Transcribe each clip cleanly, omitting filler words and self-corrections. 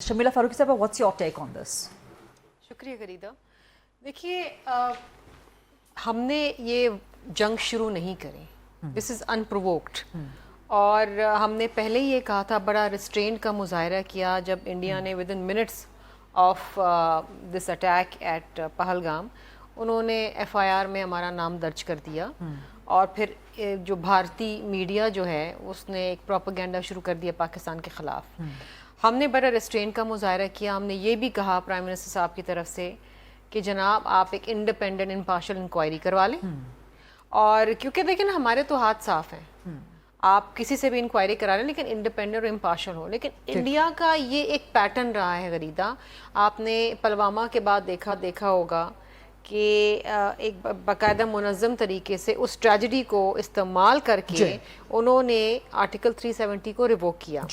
Shamila Farooqui sahab, what's your take on this? शुक्रिया गरीदा। देखिए, हमने ये जंग शुरू नहीं करी, दिस इज़ अनप्रोवोक्ड। और हमने पहले ही ये कहा था, बड़ा रिस्ट्रेंट का मुजाहरा किया जब इंडिया ने with in minutes of this attack eight Pahalgam उन्होंने FIR में हमारा नाम दर्ज कर दिया। और फिर जो भारतीय मीडिया जो है उसने एक प्रोपेगेंडा शुरू कर दिया पाकिस्तान के ख़िलाफ़। हमने बड़ा रेस्ट्रेंट का मुजाहरा किया। हमने ये भी कहा प्राइम मिनिस्टर साहब की तरफ से कि जनाब आप एक इंडिपेंडेंट इम्पार्शियल इंक्वायरी करवा लें। और क्योंकि देखें ना, हमारे तो हाथ साफ हैं, आप किसी से भी इंक्वायरी करा लें लेकिन इंडिपेंडेंट और इम्पार्शियल हो। लेकिन इंडिया का ये एक पैटर्न रहा है गरीदा। आपने पुलवामा के बाद देखा होगा कि एक बाकायदा मुनज़्ज़म तरीके से उस ट्रेजेडी को इस्तेमाल करके उन्होंने आर्टिकल 370 को रिवोक किया।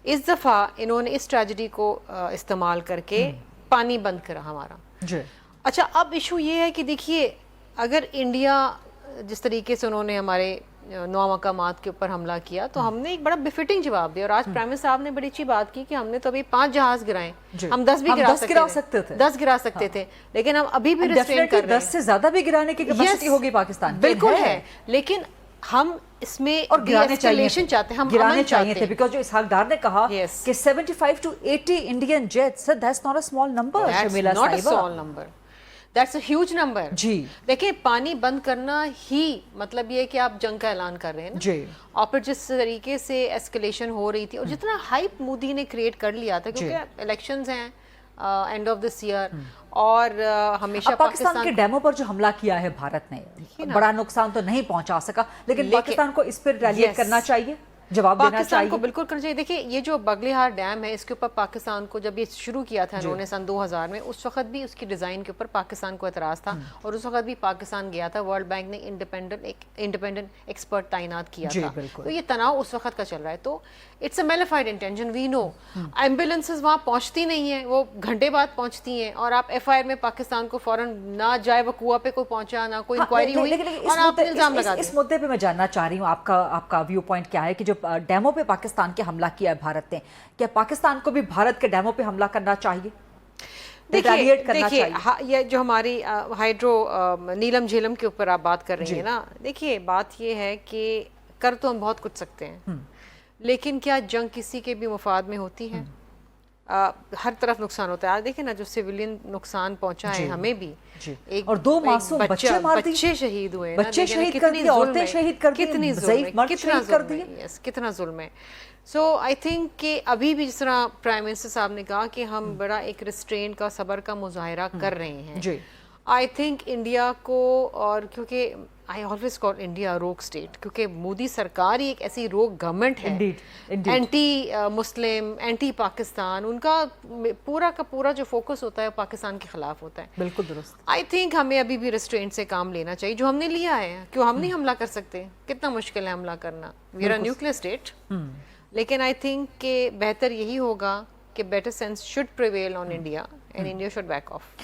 इस दफ़ा इन्होंने इस ट्रेजेडी को इस्तेमाल करके पानी बंद करा हमारा। अच्छा, अब इशू ये है कि देखिए, अगर इंडिया जिस तरीके से उन्होंने हमारे 9 मकामात के ऊपर हमला किया तो हमने एक बड़ा बिफिटिंग जवाब दिया। और आज प्राइम मिनिस्टर साहब ने बड़ी अच्छी बात की कि हमने तो अभी 5 जहाज गिराए, हम 10 भी गिरा सकते थे, 10 गिरा सकते थे, लेकिन हम अभी भी रिस्ट्रेन कर रहे हैं। 10 से ज्यादा भी गिराने की कैपेसिटी होगी पाकिस्तान, बिल्कुल है। लेकिन हम इसमें और गिराने चाहते हैं, हम गिराने चाहिए थे, बिकॉज़ जो इसहाक डार ने कहा कि 75 to 80 Indian jets, that's not a small number. Shamila साहिबा, not a small number, that's a huge number जी। देखिए, पानी बंद करना ही मतलब ये है कि आप जंग का ऐलान कर रहे हैं ना जी। और फिर जिस तरीके से एस्केलेशन हो रही थी और जितना हाइप मोदी ने क्रिएट कर लिया था, क्योंकि इलेक्शंस हैं एंड ऑफ दिस ईयर, और हमेशा पाकिस्तान के डैमों पर जो हमला किया है भारत ने, बड़ा नुकसान तो नहीं पहुंचा सका, लेकिन पाकिस्तान को इस पर रिएक्ट करना चाहिए, जवाब देना चाहिए, को बिल्कुल करना चाहिए। देखिए, ये जो बगलिहार डैम है, इसके ऊपर पाकिस्तान को जब ये शुरू किया था इन्होंने सन 2000 में, उस वक्त भी उसकी डिज़ाइन के ऊपर पाकिस्तान को एतराज़ था और उस वक्त भी पाकिस्तान गया था। वर्ल्ड बैंक ने इंडिपेंडेंट एक्सपर्ट तैनात किया था। तो ये तनाव उस वक्त का चल रहा है। तो it's a malafide intention, we know. Ambulances वहाँ पहुँचती नहीं है, वो घंटे बाद पहुँचती हैं, और आप FIR में पाकिस्तान को फौरन ना जाए, वो कुआं पे कोई पहुँचा ना कोई इंक्वायरी हुई, और आप इल्जाम लगा। इस मुद्दे पे मैं जानना चाह रही हूँ आपका व्यू पॉइंट क्या है कि जो डैमों पे पाकिस्तान के हमला किया है भारत ने, क्या पाकिस्तान को भी भारत के डैमों पे हमला करना चाहिए? देखिए, ये जो हमारी हाइड्रो नीलम झेलम के ऊपर आप बात कर रही हैं ना, देखिए बात ये है कि कर तो हम बहुत कुछ सकते हैं, लेकिन क्या जंग किसी के भी मुफाद में होती है? हर तरफ नुकसान होता है। आज देखिए ना, जो सिविलियन नुकसान पहुंचा है हमें भी, एक और 2 मासूम बच्चे शहीद हुए, बच्चे शहीद कर दिए, औरतें शहीद कर दी, कितना जुल्म है। सो आई थिंक कि अभी भी जिस तरह प्राइम मिनिस्टर साहब ने कहा कि हम बड़ा एक रिस्ट्रेंट का, सब्र का मुजाहरा कर रहे हैं, आई थिंक इंडिया को, और क्योंकि आई ऑलवेज कॉल इंडिया रोग स्टेट, क्योंकि मोदी सरकार ही एक ऐसी रोग गवर्नमेंट है, एंटी मुस्लिम, एंटी पाकिस्तान, उनका पूरा का पूरा जो फोकस होता है पाकिस्तान के खिलाफ होता है। बिल्कुल दुरुस्त। आई थिंक हमें अभी भी रिस्ट्रेंट से काम लेना चाहिए, जो हमने लिया है। क्यों हम नहीं हमला कर सकते? कितना मुश्किल है हमला करना, we are a nuclear state. लेकिन आई थिंक कि बेहतर यही होगा कि better sense should prevail on India and India should back of.